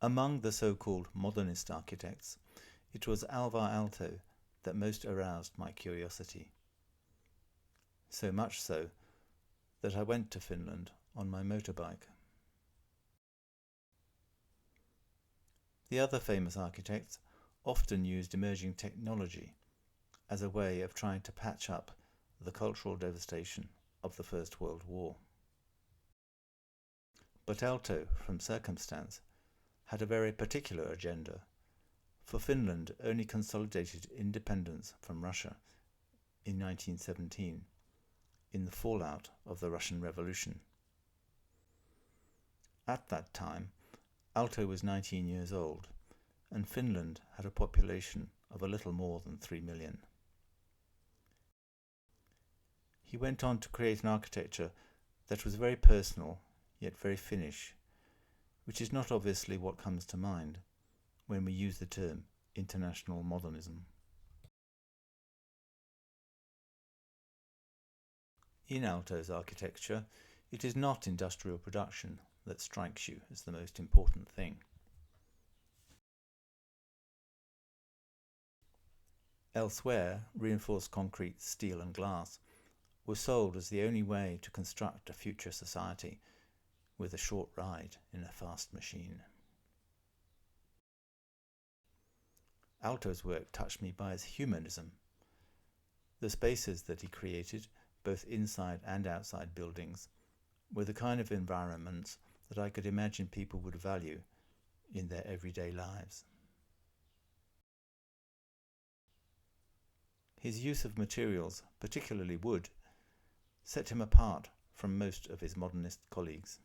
Among the so-called modernist architects, it was Alvar Aalto that most aroused my curiosity. So much so that I went to Finland on my motorbike. The other famous architects often used emerging technology as a way of trying to patch up the cultural devastation of the First World War. But Aalto, from circumstance, had a very particular agenda, for Finland only consolidated independence from Russia in 1917, in the fallout of the Russian Revolution. At that time, Aalto was 19 years old, and Finland had a population of a little more than 3 million. He went on to create an architecture that was very personal, yet very Finnish, which is not obviously what comes to mind when we use the term international modernism. In Aalto's architecture, it is not industrial production that strikes you as the most important thing. Elsewhere, reinforced concrete, steel and glass were sold as the only way to construct a future society with a short ride in a fast machine. Aalto's work touched me by its humanism. The spaces that he created, both inside and outside buildings, were the kind of environments that I could imagine people would value in their everyday lives. His use of materials, particularly wood, set him apart from most of his modernist colleagues.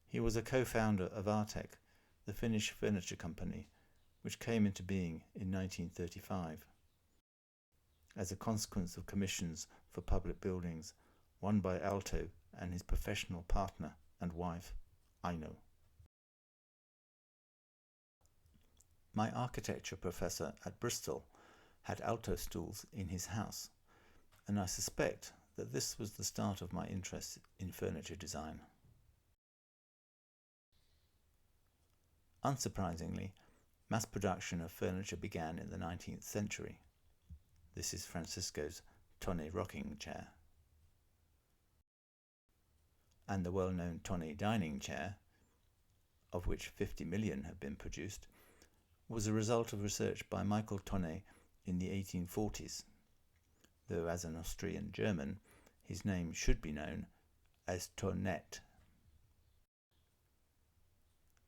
He was a co-founder of Artek, the Finnish furniture company, which came into being in 1935 as a consequence of commissions for public buildings won by Aalto and his professional partner and wife, Aino. My architecture professor at Bristol had Aalto stools in his house, and I suspect that this was the start of my interest in furniture design. Unsurprisingly, mass production of furniture began in the 19th century. This is Francisco's tonne rocking chair. And the well-known tonne dining chair, of which 50 million have been produced, was a result of research by Michael Tonne in the 1840s, though as an Austrian German, his name should be known as Tonnet.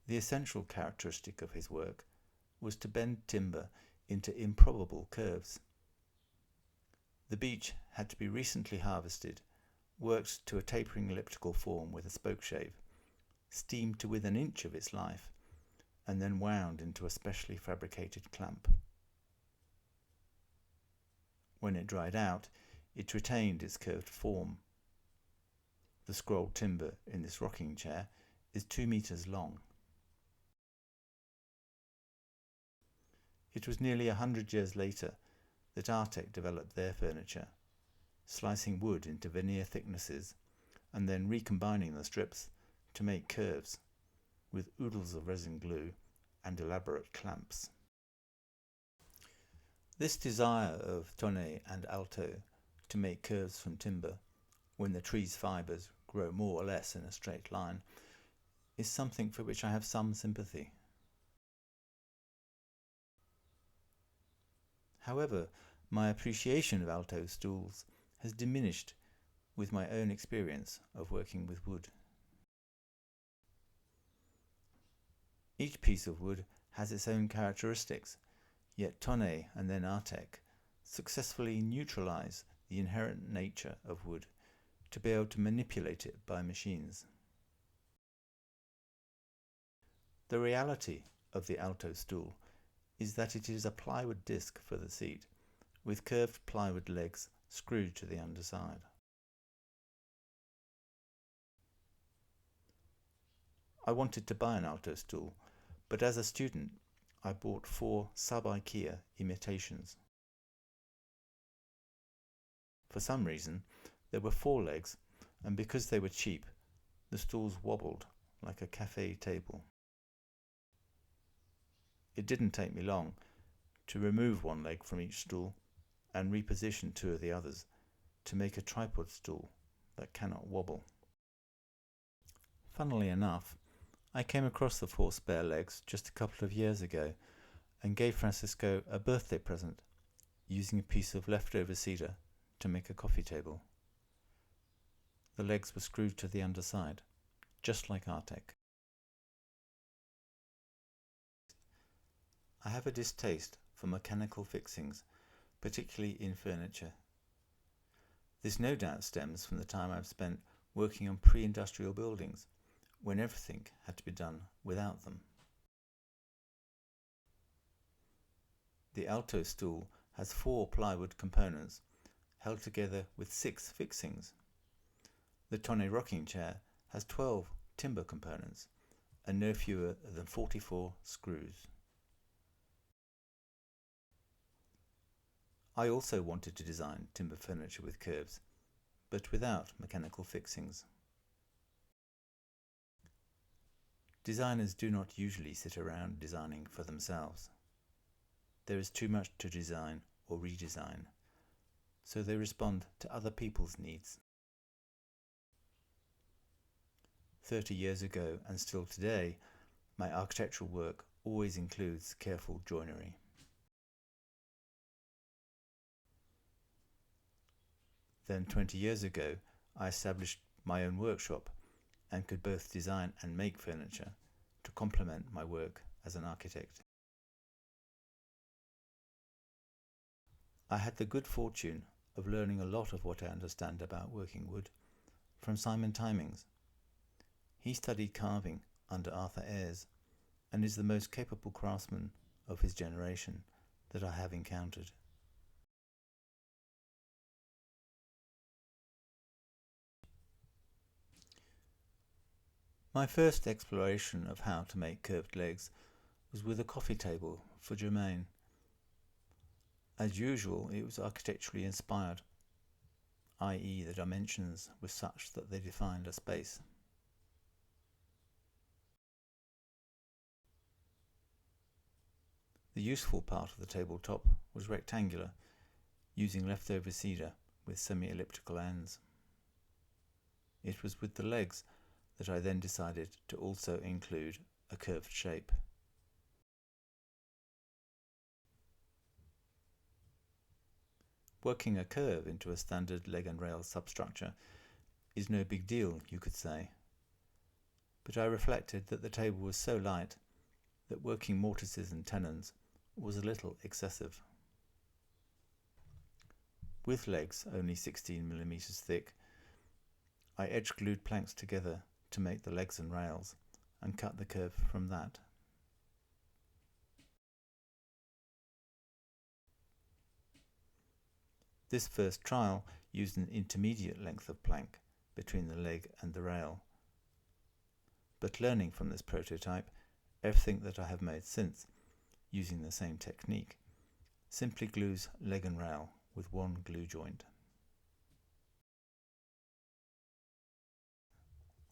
The essential characteristic of his work was to bend timber into improbable curves. The beech had to be recently harvested, worked to a tapering elliptical form with a spokeshave, steamed to within an inch of its life, and then wound into a specially fabricated clamp. When it dried out, it retained its curved form. The scrolled timber in this rocking chair is 2 meters long. It was nearly 100 years later that Artek developed their furniture, slicing wood into veneer thicknesses and then recombining the strips to make curves with oodles of resin glue and elaborate clamps. This desire of Tonne and Aalto to make curves from timber when the tree's fibres grow more or less in a straight line is something for which I have some sympathy. However, my appreciation of Aalto's stools has diminished with my own experience of working with wood. Each piece of wood has its own characteristics, yet Tonne and then Artek successfully neutralize the inherent nature of wood to be able to manipulate it by machines. The reality of the Aalto stool is that it is a plywood disc for the seat, with curved plywood legs screwed to the underside. I wanted to buy an Aalto stool, but as a student I bought 4 sub-IKEA imitations. For some reason, there were 4 legs, and because they were cheap, the stools wobbled like a cafe table. It didn't take me long to remove one leg from each stool and reposition two of the others to make a tripod stool that cannot wobble. Funnily enough, I came across the 4 spare legs just a couple of years ago and gave Francisco a birthday present using a piece of leftover cedar to make a coffee table. The legs were screwed to the underside, just like Artec. I have a distaste for mechanical fixings, particularly in furniture. This no doubt stems from the time I've spent working on pre-industrial buildings, when everything had to be done without them. The Aalto stool has 4 plywood components held together with 6 fixings. The tonne rocking chair has 12 timber components and no fewer than 44 screws. I also wanted to design timber furniture with curves, but without mechanical fixings. Designers do not usually sit around designing for themselves. There is too much to design or redesign, so they respond to other people's needs. 30 years ago and still today, my architectural work always includes careful joinery. Then 20 years ago, I established my own workshop and could both design and make furniture to complement my work as an architect. I had the good fortune of learning a lot of what I understand about working wood from Simon Timings. He studied carving under Arthur Ayres and is the most capable craftsman of his generation that I have encountered. My first exploration of how to make curved legs was with a coffee table for Germain. As usual, it was architecturally inspired, i.e. the dimensions were such that they defined a space. The useful part of the tabletop was rectangular, using leftover cedar with semi-elliptical ends. It was with the legs that I then decided to also include a curved shape. Working a curve into a standard leg and rail substructure is no big deal, you could say. But I reflected that the table was so light that working mortises and tenons was a little excessive. With legs only 16mm thick, I edge glued planks together to make the legs and rails and cut the curve from that. This first trial used an intermediate length of plank between the leg and the rail. But learning from this prototype, everything that I have made since, using the same technique, simply glues leg and rail with one glue joint.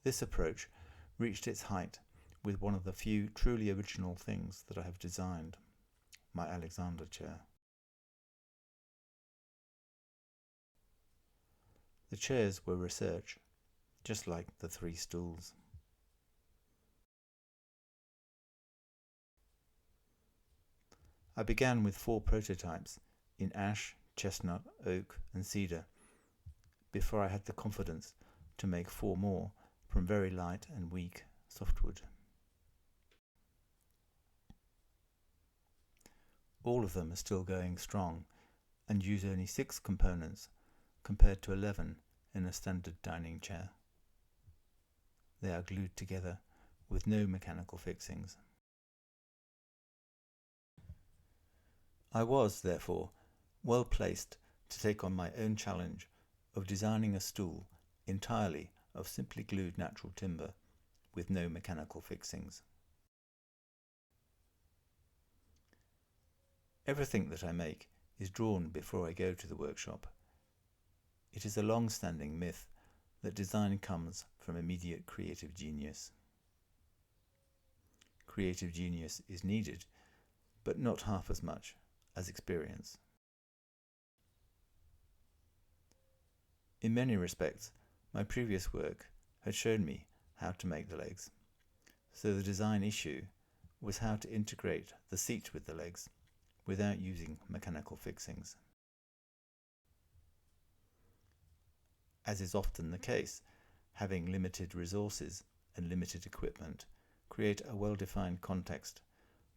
This approach reached its height with one of the few truly original things that I have designed, my Alexander chair. The chairs were research, just like the 3 stools. I began with 4 prototypes in ash, chestnut, oak and cedar before I had the confidence to make 4 more from very light and weak softwood. All of them are still going strong and use only 6 components compared to 11 in a standard dining chair. They are glued together with no mechanical fixings. I was, therefore, well placed to take on my own challenge of designing a stool entirely of simply glued natural timber with no mechanical fixings. Everything that I make is drawn before I go to the workshop. It is a long-standing myth that design comes from immediate creative genius. creative genius is needed, but not half as much as experience. In many respects, my previous work had shown me how to make the legs, so the design issue was how to integrate the seat with the legs without using mechanical fixings. As is often the case, having limited resources and limited equipment create a well-defined context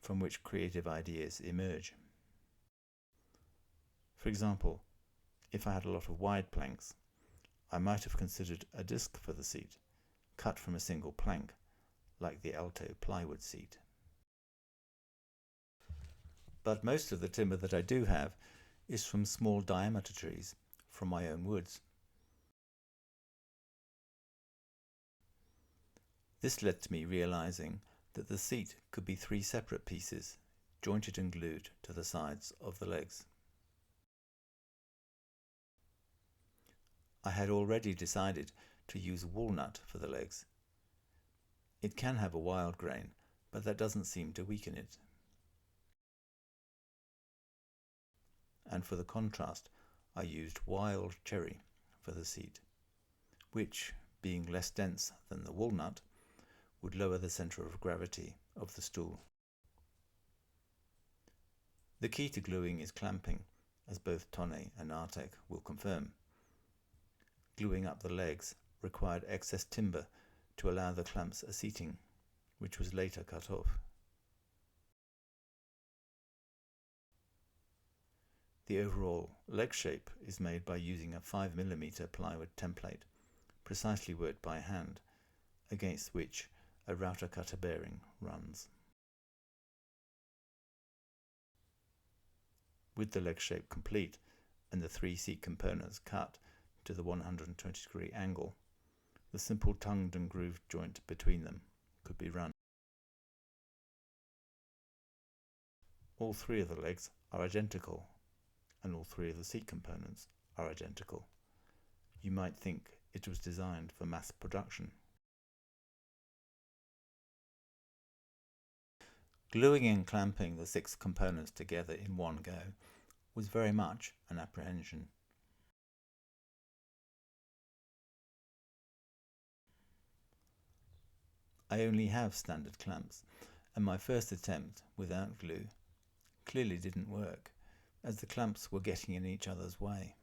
from which creative ideas emerge. For example, if I had a lot of wide planks, I might have considered a disc for the seat, cut from a single plank, like the Aalto plywood seat. But most of the timber that I do have is from small diameter trees from my own woods. This led to me realizing that the seat could be 3 separate pieces, jointed and glued to the sides of the legs. I had already decided to use walnut for the legs. It can have a wild grain, but that doesn't seem to weaken it. And for the contrast, I used wild cherry for the seat, which, being less dense than the walnut, would lower the centre of gravity of the stool. The key to gluing is clamping, as both Tonne and Artek will confirm. Gluing up the legs required excess timber to allow the clamps a seating, which was later cut off. The overall leg shape is made by using a 5mm plywood template, precisely worked by hand, against which a router cutter bearing runs. With the leg shape complete and the 3 seat components cut to the 120-degree angle, the simple tongued and grooved joint between them could be run. All 3 of the legs are identical, and all 3 of the seat components are identical. You might think it was designed for mass production. Gluing and clamping the 6 components together in one go was very much an apprehension. I only have standard clamps, and my first attempt without glue clearly didn't work, as the clamps were getting in each other's way.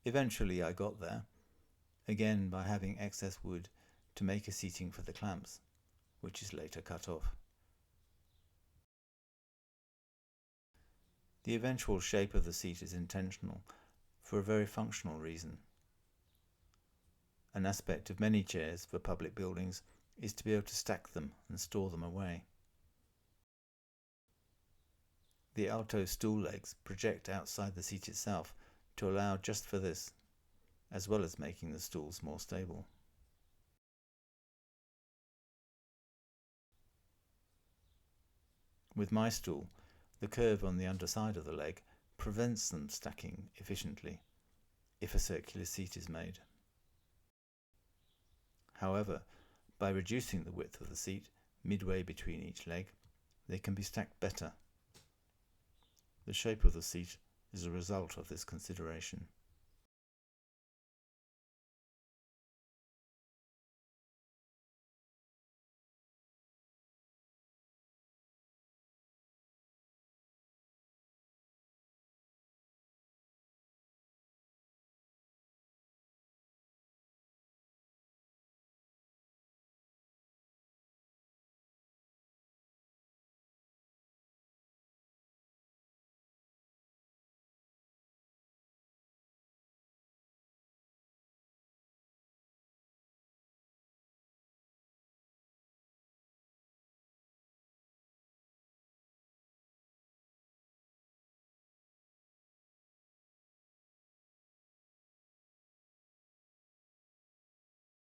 Eventually I got there, again by having excess wood to make a seating for the clamps, which is later cut off. The eventual shape of the seat is intentional for a very functional reason. An aspect of many chairs for public buildings is to be able to stack them and store them away. The Aalto stool legs project outside the seat itself to allow just for this, as well as making the stools more stable. With my stool, the curve on the underside of the leg prevents them stacking efficiently if a circular seat is made. However, by reducing the width of the seat midway between each leg, they can be stacked better. The shape of the seat is a result of this consideration.